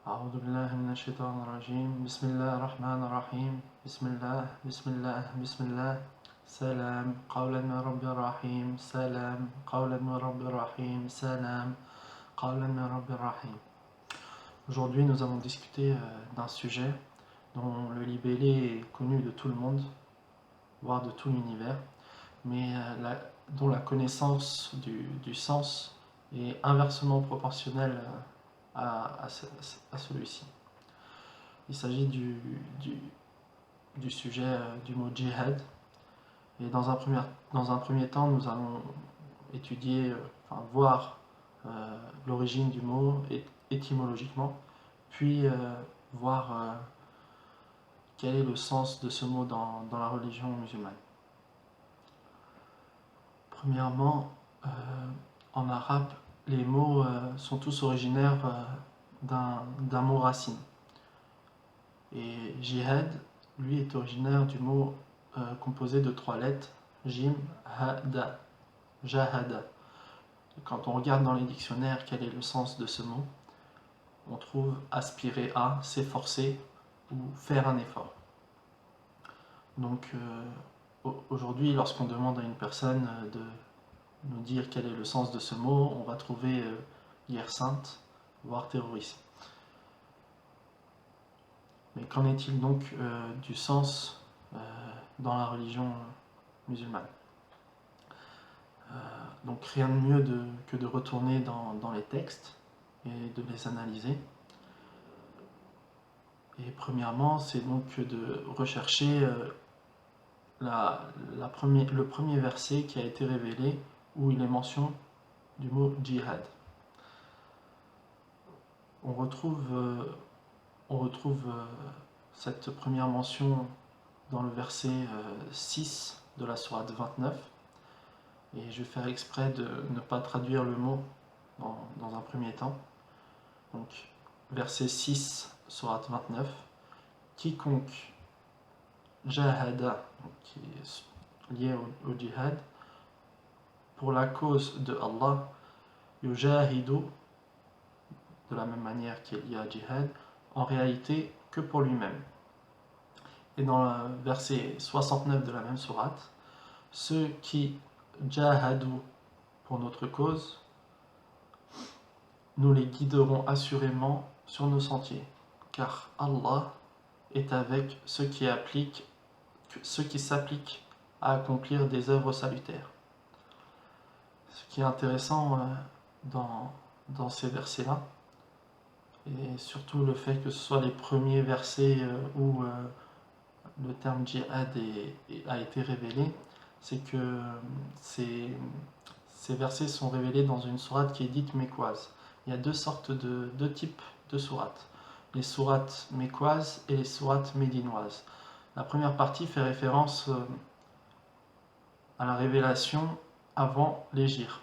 أعوذ بالله من الشيطان الرجيم بسم الله الرحمن الرحيم بسم الله بسم الله بسم الله سلام قولا من رب رحيم سلام قولا من رب رحيم سلام قولا من رب رحيم. Aujourd'hui, nous allons discuter d'un sujet dont le libellé est connu de tout le monde, voire de tout l'univers, mais dont la connaissance du sens est inversement proportionnelle à celui-ci. Il s'agit du sujet du mot djihad. Et dans un premier temps, nous allons étudier, voir l'origine du mot étymologiquement, puis voir quel est le sens de ce mot dans la religion musulmane. Premièrement, en arabe, les mots sont tous originaires d'un mot racine. Et jihad, lui, est originaire du mot composé de 3 lettres, jim, ha, da, jahada. Et quand on regarde dans les dictionnaires quel est le sens de ce mot, on trouve aspirer à, s'efforcer ou faire un effort. Donc aujourd'hui, lorsqu'on demande à une personne de nous dire quel est le sens de ce mot, on va trouver guerre sainte, voire terrorisme. Mais qu'en est-il donc du sens dans la religion musulmane? Donc rien de mieux que de retourner dans les textes et de les analyser. Et premièrement, c'est donc de rechercher le premier verset qui a été révélé où il est mention du mot djihad. On retrouve cette première mention dans le verset 6 de la sourate 29, et je vais faire exprès de ne pas traduire le mot dans un premier temps. Donc verset 6, sourate 29, quiconque jahada, qui est lié au djihad, pour la cause de Allah, yujahidu, de la même manière qu'il y a djihad, en réalité que pour lui-même. Et dans le verset 69 de la même sourate, ceux qui jahadu pour notre cause, nous les guiderons assurément sur nos sentiers, car Allah est avec ceux qui s'appliquent à accomplir des œuvres salutaires. Ce qui est intéressant dans ces versets-là, et surtout le fait que ce soit les premiers versets où le terme djihad a été révélé, c'est que ces versets sont révélés dans une sourate qui est dite mécoise. Il y a deux types de sourates, les sourates mécoises et les sourates médinoises. La première partie fait référence à la révélation avant l'hégire,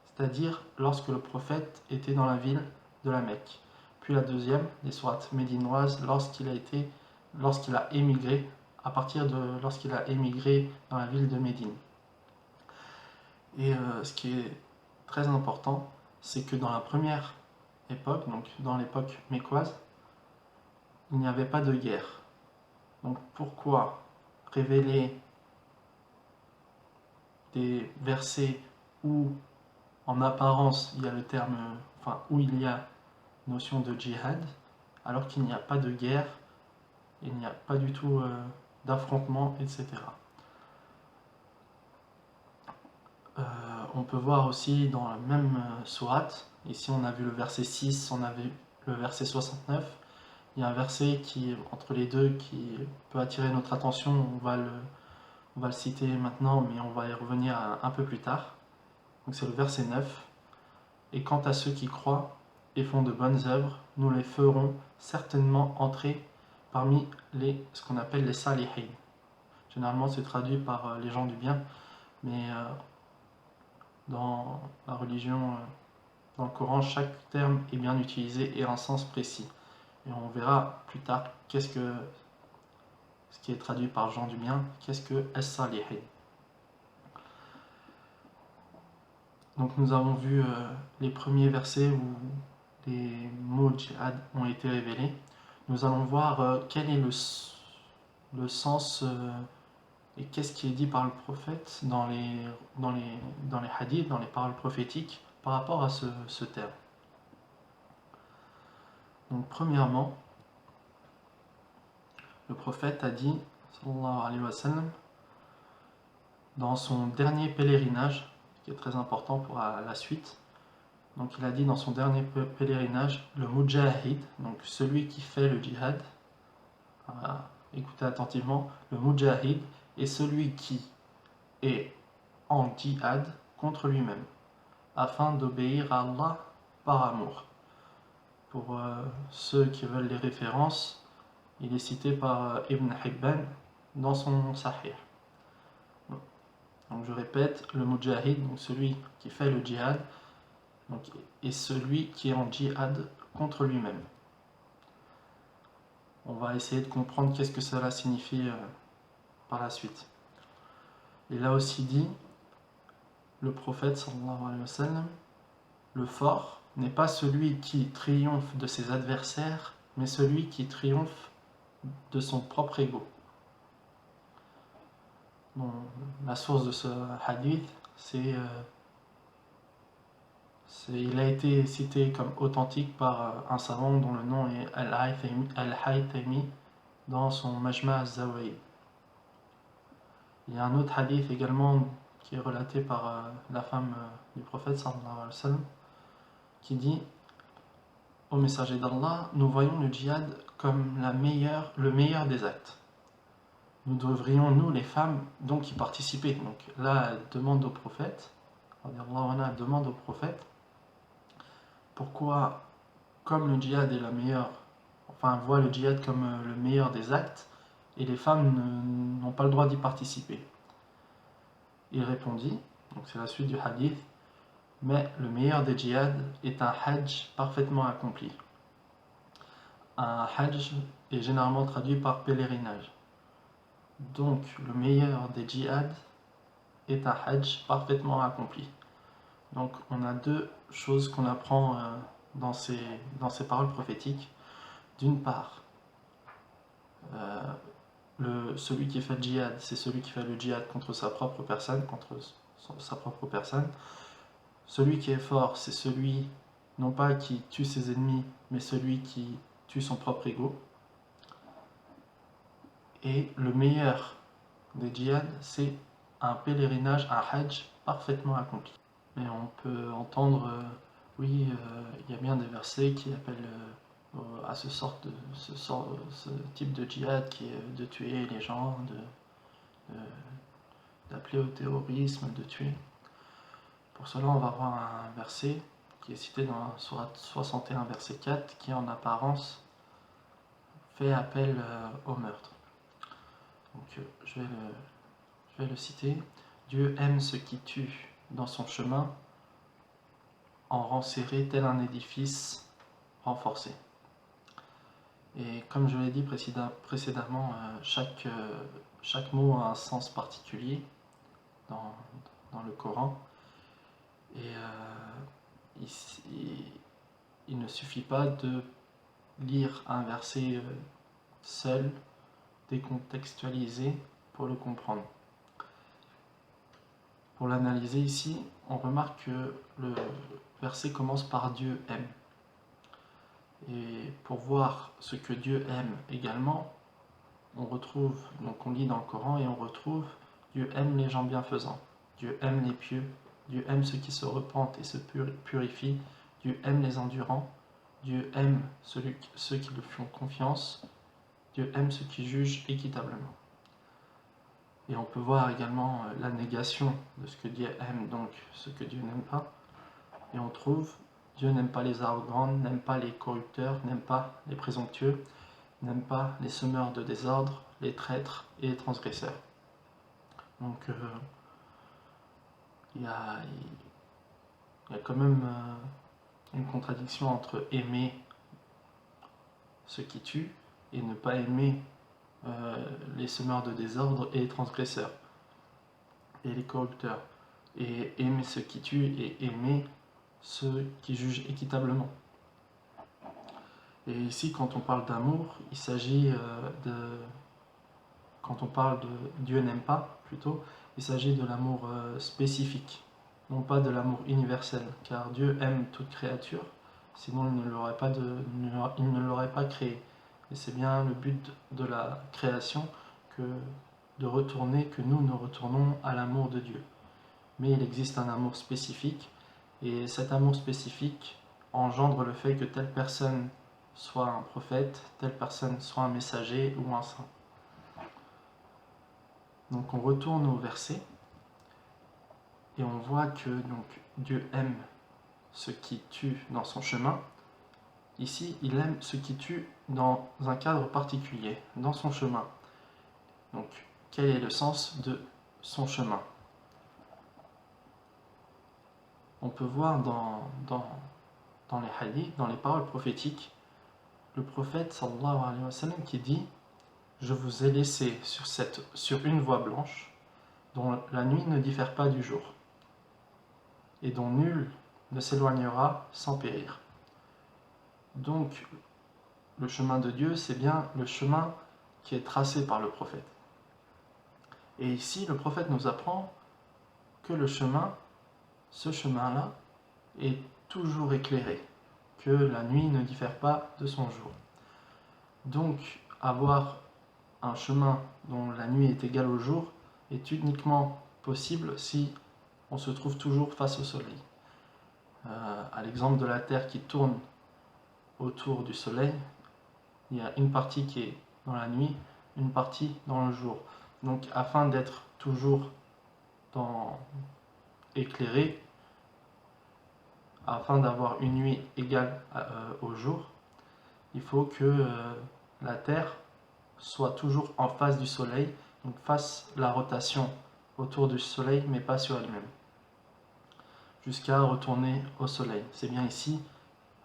c'est-à-dire lorsque le prophète était dans la ville de la Mecque. Puis la deuxième, les sourates médinoises, lorsqu'il a émigré, lorsqu'il a émigré dans la ville de Médine. Et ce qui est très important, c'est que dans la première époque, donc dans l'époque mécoise, il n'y avait pas de guerre. Donc pourquoi révéler des versets où en apparence il y a le terme, où il y a notion de djihad, alors qu'il n'y a pas de guerre, il n'y a pas du tout d'affrontement, etc. On peut voir aussi dans la même sourate, ici on a vu le verset 6, on a vu le verset 69, il y a un verset entre les deux qui peut attirer notre attention, on va le citer maintenant, mais on va y revenir un peu plus tard. Donc c'est le verset 9. Et quant à ceux qui croient et font de bonnes œuvres, nous les ferons certainement entrer parmi ce qu'on appelle les salihin. Généralement c'est traduit par les gens du bien, mais dans la religion, dans le Coran, chaque terme est bien utilisé et a un sens précis. Et on verra plus tard ce qui est traduit par gens du bien, qu'est-ce que as-salihin. Donc nous avons vu les premiers versets où les mots djihad ont été révélés, nous allons voir quel est le sens et qu'est-ce qui est dit par le prophète dans les hadiths, dans les paroles prophétiques par rapport à ce terme. Donc premièrement, le prophète a dit, sallallahu alayhi wa sallam, dans son dernier pèlerinage, qui est très important pour la suite, donc il a dit dans son dernier pèlerinage, le mujahid, donc celui qui fait le djihad, écoutez attentivement, le mujahid est celui qui est en djihad contre lui-même, afin d'obéir à Allah par amour. Pour ceux qui veulent les références, il est cité par Ibn Hibban dans son Sahih. Donc je répète, le mujahid, donc celui qui fait le djihad, donc, est celui qui est en djihad contre lui-même. On va essayer de comprendre qu'est-ce que cela signifie par la suite. Il a aussi dit, le prophète sallallahu alayhi wa sallam, le fort n'est pas celui qui triomphe de ses adversaires, mais celui qui triomphe de son propre ego. Bon, la source de ce hadith, il a été cité comme authentique par un savant dont le nom est Al-Haythami dans son Majma' al-Zawaïd. Il y a un autre hadith également qui est relaté par la femme du prophète sallallahu alayhi wa sallam, qui dit: au messager d'Allah, nous voyons le djihad comme le meilleur des actes. Nous devrions, nous les femmes, donc y participer. Donc là, elle demande au prophète, pourquoi, comme le djihad est voit le djihad comme le meilleur des actes, et les femmes n'ont pas le droit d'y participer. Il répondit, donc c'est la suite du hadith, mais le meilleur des djihad est un hajj parfaitement accompli. Un hajj est généralement traduit par pèlerinage. Donc le meilleur des djihad est un hajj parfaitement accompli. Donc on a deux choses qu'on apprend dans ces paroles prophétiques. D'une part, celui qui fait le djihad, c'est celui qui fait le djihad contre sa propre personne, Celui qui est fort, c'est celui, non pas qui tue ses ennemis, mais celui qui tue son propre ego. Et le meilleur des djihad, c'est un pèlerinage, un hajj parfaitement accompli. Mais on peut entendre, il y a bien des versets qui appellent à ce type de djihad qui est de tuer les gens, d'appeler au terrorisme, de tuer. Pour cela, on va voir un verset qui est cité dans Surat 61, verset 4, qui en apparence fait appel au meurtre. Donc je vais le citer. Dieu aime ceux qui tuent dans son chemin en rang serré tel un édifice renforcé. Et comme je l'ai dit précédemment, chaque mot a un sens particulier dans le Coran. Et il ne suffit pas de lire un verset seul, décontextualisé, pour le comprendre. Pour l'analyser ici, on remarque que le verset commence par Dieu aime. Et pour voir ce que Dieu aime également, on lit dans le Coran et on retrouve Dieu aime les gens bienfaisants, Dieu aime les pieux, Dieu aime ceux qui se repentent et se purifient, Dieu aime les endurants, Dieu aime ceux qui lui font confiance, Dieu aime ceux qui jugent équitablement. Et on peut voir également la négation de ce que Dieu aime, donc ce que Dieu n'aime pas. Et on trouve Dieu n'aime pas les arrogants, n'aime pas les corrupteurs, n'aime pas les présomptueux, n'aime pas les semeurs de désordre, les traîtres et les transgresseurs. Donc il y a quand même une contradiction entre aimer ceux qui tuent et ne pas aimer les semeurs de désordre et les transgresseurs et les corrupteurs, et aimer ceux qui tuent et aimer ceux qui jugent équitablement. Et ici, quand on parle d'amour, il s'agit quand on parle de Dieu n'aime pas, plutôt, il s'agit de l'amour spécifique, non pas de l'amour universel, car Dieu aime toute créature, sinon il ne l'aurait pas créé. Et c'est bien le but de la création que que nous retournons à l'amour de Dieu. Mais il existe un amour spécifique, et cet amour spécifique engendre le fait que telle personne soit un prophète, telle personne soit un messager ou un saint. Donc on retourne au verset et on voit que donc, Dieu aime ce qui tue dans son chemin. Ici, il aime ce qui tue dans un cadre particulier, dans son chemin. Donc, quel est le sens de son chemin? On peut voir dans les hadiths, dans les paroles prophétiques, le prophète sallallahu alayhi wa sallam qui dit: je vous ai laissé sur une voie blanche, dont la nuit ne diffère pas du jour, et dont nul ne s'éloignera sans périr. Donc, le chemin de Dieu, c'est bien le chemin qui est tracé par le prophète. Et ici, le prophète nous apprend que ce chemin-là, est toujours éclairé, que la nuit ne diffère pas de son jour. Donc, avoir un chemin dont la nuit est égale au jour est uniquement possible si on se trouve toujours face au soleil. À l'exemple de la Terre qui tourne autour du soleil, il y a une partie qui est dans la nuit, une partie dans le jour. Donc afin d'être toujours éclairé, afin d'avoir une nuit égale au jour, il faut que la Terre soit toujours en face du soleil, donc fasse la rotation autour du soleil, mais pas sur elle-même, jusqu'à retourner au soleil. C'est bien ici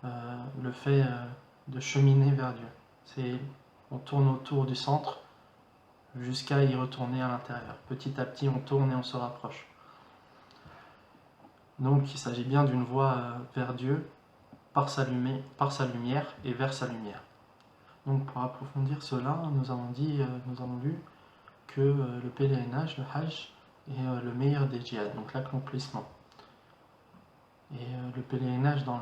le fait de cheminer vers Dieu. On tourne autour du centre jusqu'à y retourner à l'intérieur. Petit à petit, on tourne et on se rapproche. Donc, il s'agit bien d'une voie vers Dieu par sa lumière et vers sa lumière. Donc, pour approfondir cela, nous avons lu que le pèlerinage, le Hajj, est le meilleur des djihad, donc l'accomplissement. Et le pèlerinage, dans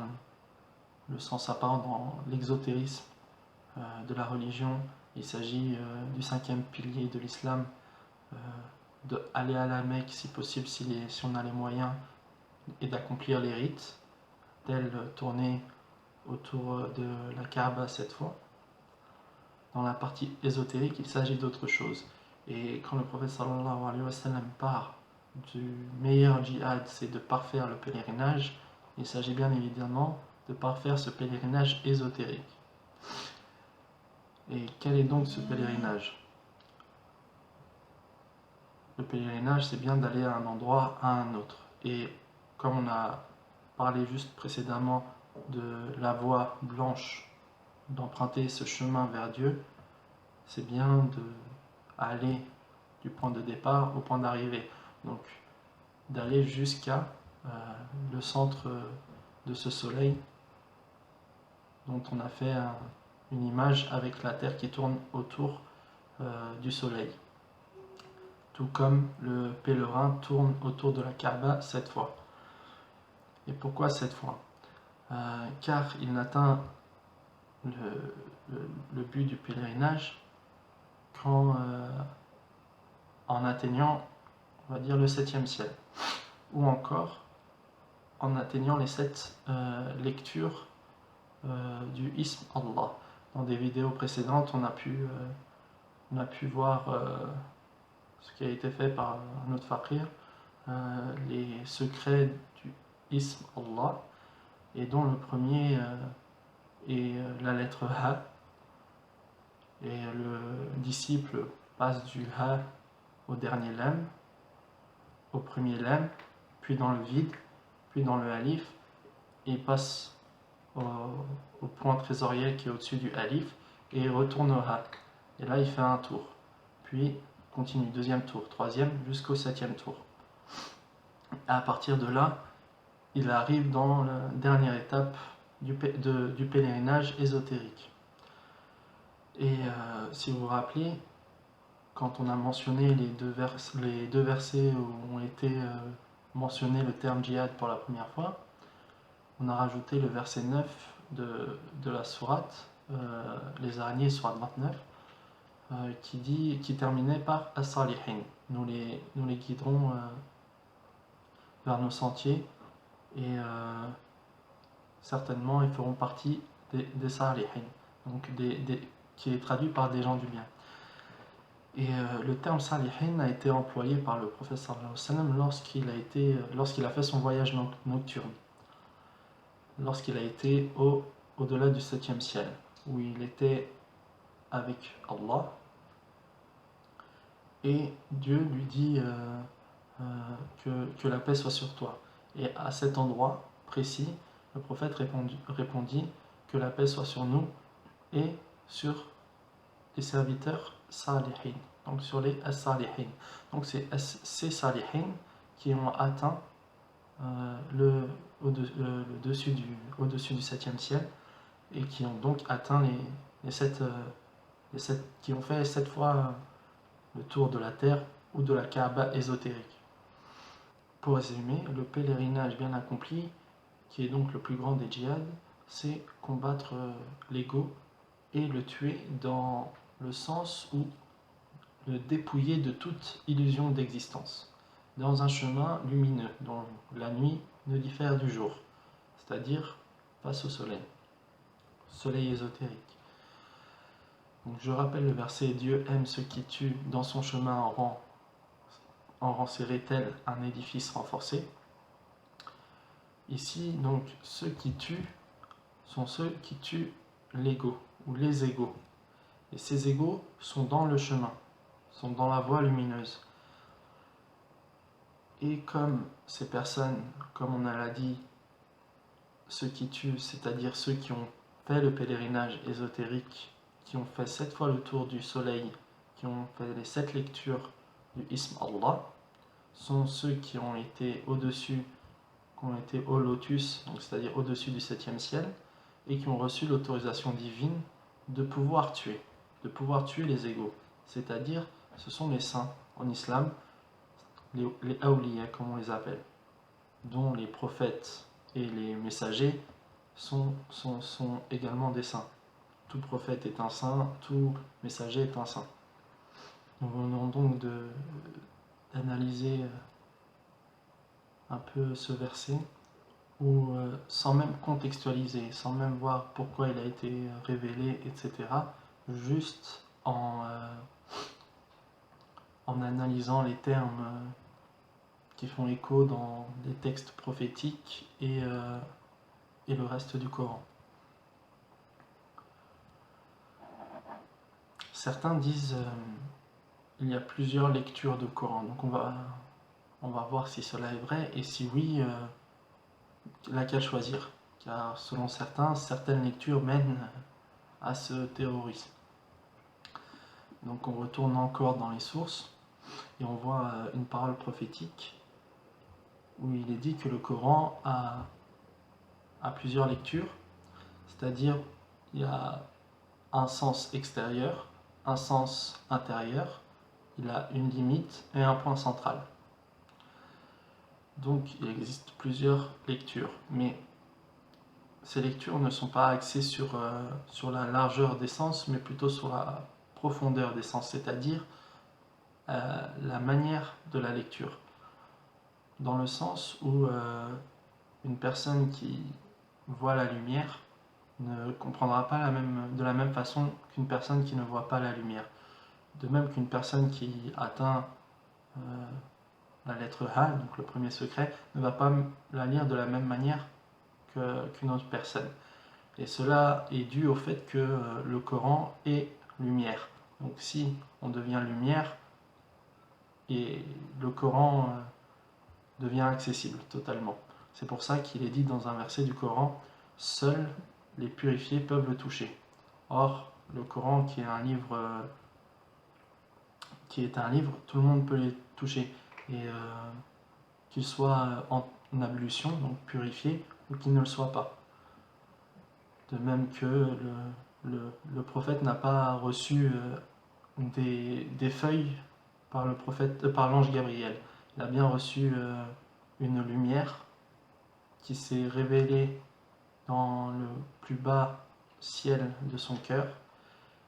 le sens apparent, dans l'exotérisme de la religion, il s'agit du 5e pilier de l'islam, d'aller à la Mecque si possible, si on a les moyens, et d'accomplir les rites, tels tourner autour de la Kaaba 7 fois. Dans la partie ésotérique, il s'agit d'autre chose. Et quand le prophète sallallahu alayhi wa sallam parle du meilleur djihad, c'est de parfaire le pèlerinage, il s'agit bien évidemment de parfaire ce pèlerinage ésotérique. Et quel est donc ce pèlerinage? Le pèlerinage, c'est bien d'aller à un endroit à un autre. Et comme on a parlé juste précédemment de la voie blanche, d'emprunter ce chemin vers Dieu, c'est bien d'aller du point de départ au point d'arrivée. Donc d'aller jusqu'à le centre de ce soleil dont on a fait une image avec la Terre qui tourne autour du soleil. Tout comme le pèlerin tourne autour de la Kaaba 7 fois. Et pourquoi 7 fois? Car il n'atteint le but du pèlerinage qu'en en atteignant, on va dire, le 7e ciel, ou encore en atteignant les 7 lectures du ism Allah. Dans des vidéos précédentes, on a pu voir ce qui a été fait par un autre faqir, les secrets du ism Allah, et dont le premier est la lettre Ha, et le disciple passe du Ha au dernier lam, au premier lam, puis dans le vide, puis dans le alif, et il passe au point trésoriel qui est au-dessus du alif, et il retourne au Ha. Et là, il fait un tour. Puis, continue, deuxième tour, troisième, jusqu'au 7e tour. À partir de là, il arrive dans la dernière étape du pèlerinage ésotérique. Et si vous vous rappelez, quand on a mentionné les deux versets où ont été mentionné le terme djihad pour la première fois, on a rajouté le verset 9 de la sourate, les araignées, sourate 29, qui terminait par As-Salihin. Nous les guiderons vers nos sentiers et certainement ils feront partie des Salihin, donc qui est traduit par des gens du bien. Et le terme Salihin a été employé par le prophète sallallahu alayhi wa sallam lorsqu'il a fait son voyage nocturne, lorsqu'il a été au-delà du 7e ciel, où il était avec Allah, et Dieu lui dit que la paix soit sur toi. Et à cet endroit précis, le prophète répondit que la paix soit sur nous et sur les serviteurs salihin, donc sur les as-salihin. Donc c'est ces salihin qui ont atteint au-dessus du 7e ciel et qui ont donc atteint qui ont fait 7 fois le tour de la terre ou de la Kaaba ésotérique. Pour résumer, le pèlerinage bien accompli, qui est donc le plus grand des djihad, c'est combattre l'ego et le tuer dans le sens où le dépouiller de toute illusion d'existence, dans un chemin lumineux dont la nuit ne diffère du jour, c'est-à-dire face au soleil ésotérique. Donc je rappelle le verset: Dieu aime ceux qui tuent dans son chemin en rang serré tel un édifice renforcé. Ici, donc, ceux qui tuent sont ceux qui tuent l'ego ou les égos. Et ces égos sont dans le chemin, sont dans la voie lumineuse. Et comme ces personnes, comme on l'a dit, ceux qui tuent, c'est-à-dire ceux qui ont fait le pèlerinage ésotérique, qui ont fait 7 fois le tour du soleil, qui ont fait les 7 lectures du Ism Allah, sont ceux qui ont été au-dessus, qui ont été au lotus, c'est-à-dire au-dessus du 7e ciel, et qui ont reçu l'autorisation divine de pouvoir tuer les égos. C'est-à-dire, ce sont les saints en islam, les awliya comme on les appelle, dont les prophètes et les messagers sont également des saints. Tout prophète est un saint, tout messager est un saint. Nous venons donc d'analyser un peu ce verset, où sans même contextualiser, sans même voir pourquoi il a été révélé, etc., juste en analysant les termes qui font écho dans les textes prophétiques et le reste du Coran. Certains disent il y a plusieurs lectures du Coran, donc on va voir si cela est vrai, et si oui, laquelle choisir, car selon certains, certaines lectures mènent à ce terrorisme. Donc on retourne encore dans les sources et on voit une parole prophétique où il est dit que le Coran a plusieurs lectures, c'est-à-dire il y a un sens extérieur, un sens intérieur, il a une limite et un point central. Donc il existe plusieurs lectures, mais ces lectures ne sont pas axées sur la largeur des sens, mais plutôt sur la profondeur des sens, c'est-à-dire la manière de la lecture. Dans le sens où une personne qui voit la lumière ne comprendra pas de la même façon qu'une personne qui ne voit pas la lumière. De même qu'une personne qui atteint la lettre A, donc le premier secret, ne va pas la lire de la même manière qu'une autre personne. Et cela est dû au fait que le Coran est lumière. Donc si on devient lumière, et le Coran devient accessible totalement. C'est pour ça qu'il est dit dans un verset du Coran: seuls les purifiés peuvent le toucher. Or, le Coran, qui est un livre, tout le monde peut le toucher, et qu'il soit en ablution, donc purifié, ou qu'il ne le soit pas. De même que le prophète n'a pas reçu des feuilles par l'ange Gabriel. Il a bien reçu une lumière qui s'est révélée dans le plus bas ciel de son cœur.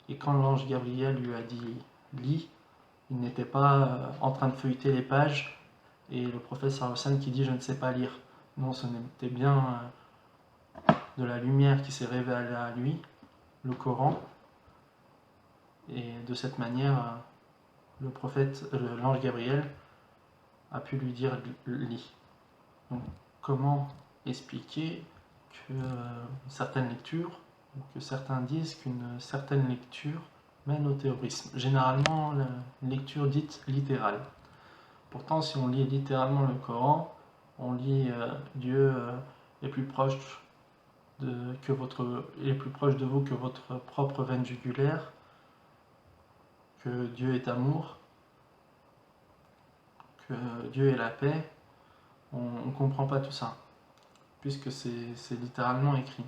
Et quand l'ange Gabriel lui a dit lis, il n'était pas en train de feuilleter les pages et le prophète sallallahu qui dit je ne sais pas lire. Non, ce n'était bien de la lumière qui s'est révélée à lui, le Coran. Et de cette manière, l'ange Gabriel a pu lui dire lis. Donc, comment expliquer qu'une certaine lecture, ou que certains disent qu'une certaine lecture mène au terrorisme? Généralement, la lecture dite littérale. Pourtant, si on lit littéralement le Coran, on lit Dieu est plus proche est plus proche de vous que votre propre veine jugulaire, que Dieu est amour, que Dieu est la paix. On ne comprend pas tout ça, puisque c'est littéralement écrit.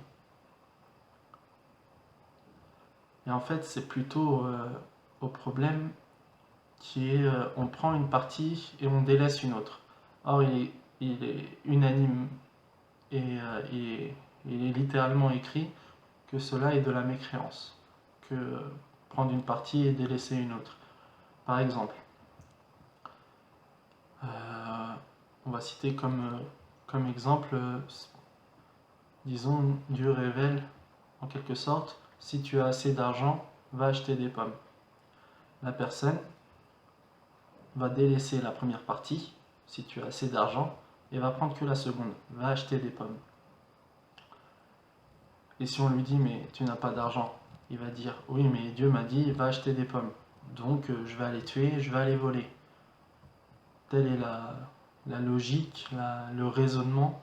Et en fait, c'est plutôt au problème qui est on prend une partie et on délaisse une autre. Or, il est unanime et il est littéralement écrit que cela est de la mécréance, que prendre une partie et délaisser une autre. Par exemple, on va citer comme exemple, disons, Dieu révèle en quelque sorte, si tu as assez d'argent, va acheter des pommes. La personne va délaisser la première partie, si tu as assez d'argent, et va prendre que la seconde, va acheter des pommes. Et si on lui dit mais tu n'as pas d'argent, il va dire oui mais Dieu m'a dit va acheter des pommes, donc je vais aller tuer, je vais aller voler. Telle est la logique, le raisonnement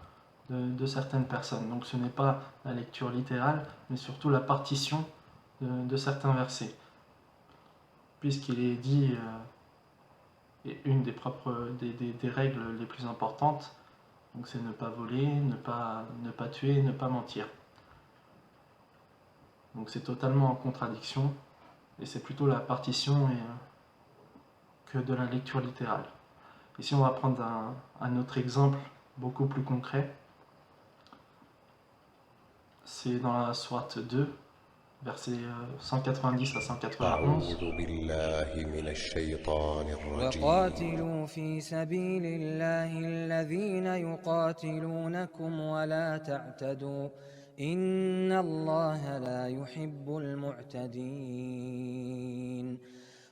de certaines personnes. Donc ce n'est pas la lecture littérale, mais surtout la partition de certains versets. Puisqu'il est dit, et une des règles les plus importantes, donc c'est ne pas voler, ne pas tuer, ne pas mentir. Donc c'est totalement en contradiction, et c'est plutôt la partition que de la lecture littérale. Ici on va prendre un autre exemple beaucoup plus concret. C'est dans la sourate 2, versets 190 à 191. وقاتلوا في سبيل الله الذين يقاتلونكم ولا تعتدوا إن الله لا يحب المعتدين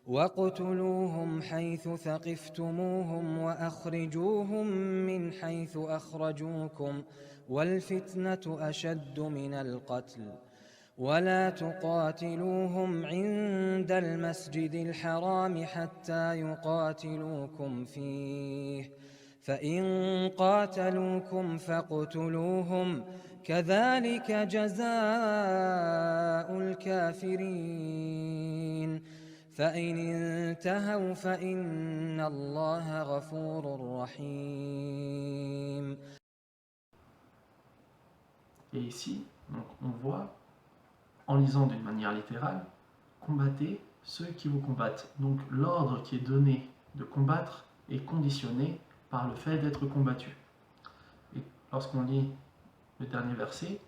واقتلوهم حيث ثقفتموهم وأخرجوهم من حيث أخرجوكم والفتنة أشد من القتل ولا تقاتلوهم عند المسجد الحرام حتى يقاتلوكم فيه فإن قاتلوكم فاقتلوهم كذلك جزاء الكافرين فإن انتهوا فإن الله غفور رحيم. Et ici, donc, on voit, en lisant d'une manière littérale, combattez ceux qui vous combattent. Donc l'ordre qui est donné de combattre est conditionné par le fait d'être combattu. Et lorsqu'on lit le dernier verset,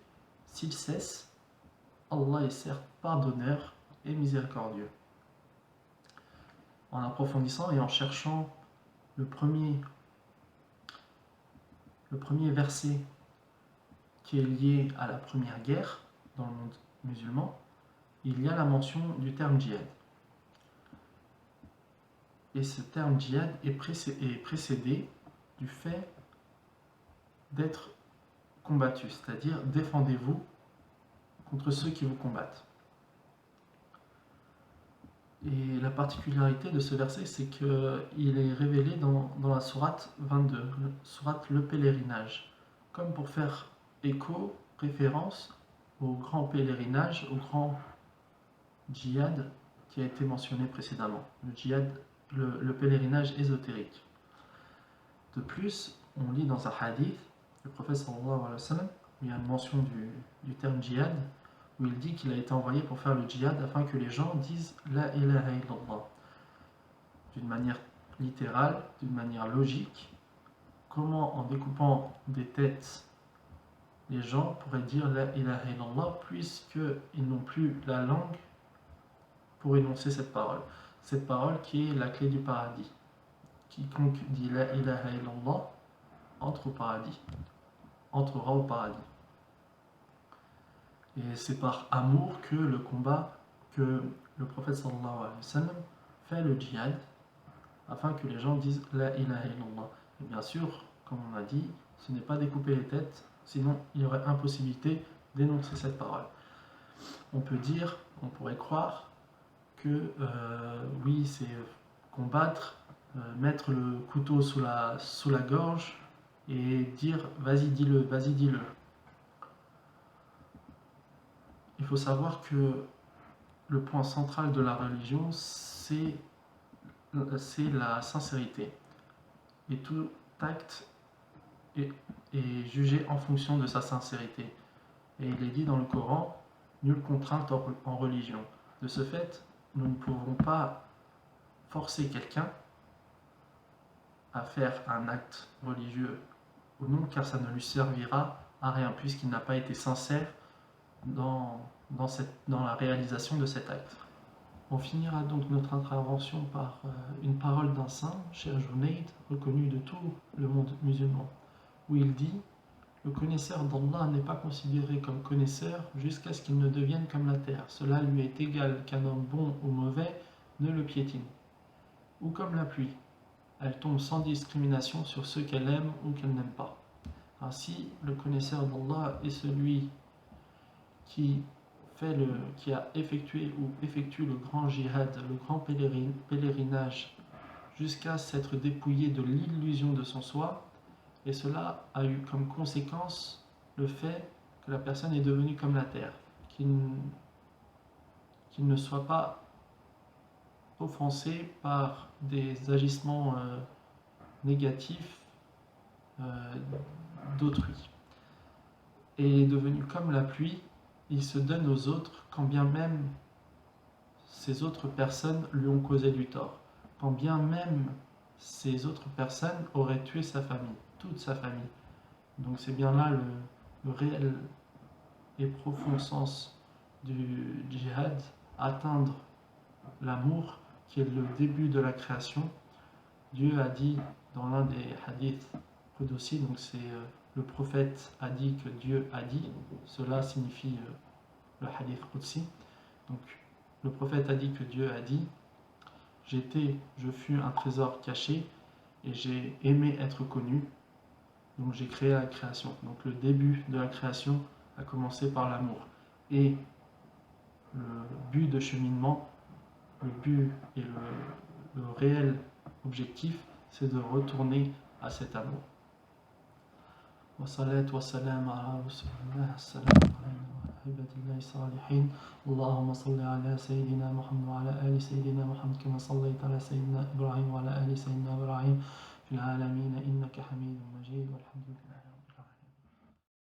s'il cesse, Allah est certes pardonneur et miséricordieux. En approfondissant et en cherchant le premier verset qui est lié à la première guerre dans le monde musulman, il y a la mention du terme djihad. Et ce terme djihad est précédé du fait d'être combattu, c'est-à-dire défendez-vous contre ceux qui vous combattent. Et la particularité de ce verset, c'est qu'il est révélé dans la sourate 22, sourate le pèlerinage, comme pour faire écho, référence au grand pèlerinage, au grand djihad qui a été mentionné précédemment, le djihad, le pèlerinage ésotérique. De plus, on lit dans un hadith, le prophète sallallahu alayhi wa sallam, où il y a une mention du terme djihad, où il dit qu'il a été envoyé pour faire le djihad afin que les gens disent La ilaha illallah. D'une manière littérale, d'une manière logique, comment en découpant des têtes, les gens pourraient dire La ilaha illallah puisqu'ils n'ont plus la langue pour énoncer cette parole. Cette parole qui est la clé du paradis. Quiconque dit La ilaha illallah entre au paradis, entrera au paradis. Et c'est par amour que le combat, que le prophète sallallahu alayhi wa sallam fait le djihad, afin que les gens disent La ilaha illallah. Et bien sûr, comme on a dit, ce n'est pas découper les têtes, sinon il y aurait impossibilité d'énoncer cette parole. On peut dire, on pourrait croire que oui, c'est combattre, mettre le couteau sous la gorge et dire vas-y dis-le, vas-y dis-le. Il faut savoir que le point central de la religion, c'est la sincérité. Et tout acte est jugé en fonction de sa sincérité. Et il est dit dans le Coran, nulle contrainte en religion. De ce fait, nous ne pouvons pas forcer quelqu'un à faire un acte religieux ou non, car ça ne lui servira à rien, puisqu'il n'a pas été sincère dans la réalisation de cet acte. On finira donc notre intervention par une parole d'un saint, Cheikh Junayd, reconnu de tout le monde musulman, où il dit « Le connaisseur d'Allah n'est pas considéré comme connaisseur jusqu'à ce qu'il ne devienne comme la terre. Cela lui est égal qu'un homme bon ou mauvais ne le piétine. Ou comme la pluie, elle tombe sans discrimination sur ceux qu'elle aime ou qu'elle n'aime pas. Ainsi, le connaisseur d'Allah est celui qui a effectué ou effectue le grand jihad, le grand pèlerinage, jusqu'à s'être dépouillé de l'illusion de son soi, et cela a eu comme conséquence le fait que la personne est devenue comme la terre, qu'il ne soit pas offensé par des agissements négatifs d'autrui. Et il est devenu comme la pluie, il se donne aux autres quand bien même ces autres personnes lui ont causé du tort, quand bien même ces autres personnes auraient tué sa famille, toute sa famille. Donc c'est bien là le réel et profond sens du djihad, atteindre l'amour qui est le début de la création. Dieu a dit dans l'un des hadiths Qudsi, donc c'est le prophète a dit que Dieu a dit, cela signifie le hadith Qudsi. Donc le prophète a dit que Dieu a dit, je fus un trésor caché et j'ai aimé être connu, donc j'ai créé la création. Donc le début de la création a commencé par l'amour. Et le but de cheminement, le but et le réel objectif, c'est de retourner à cet amour. والصلاة والسلام على رسول الله السلام علينا وعلى عباد الله الصالحين اللهم صل على سيدنا محمد وعلى آل سيدنا محمد كما صليت على سيدنا إبراهيم وعلى آل سيدنا إبراهيم في العالمين إنك حميد مجيد والحمد لله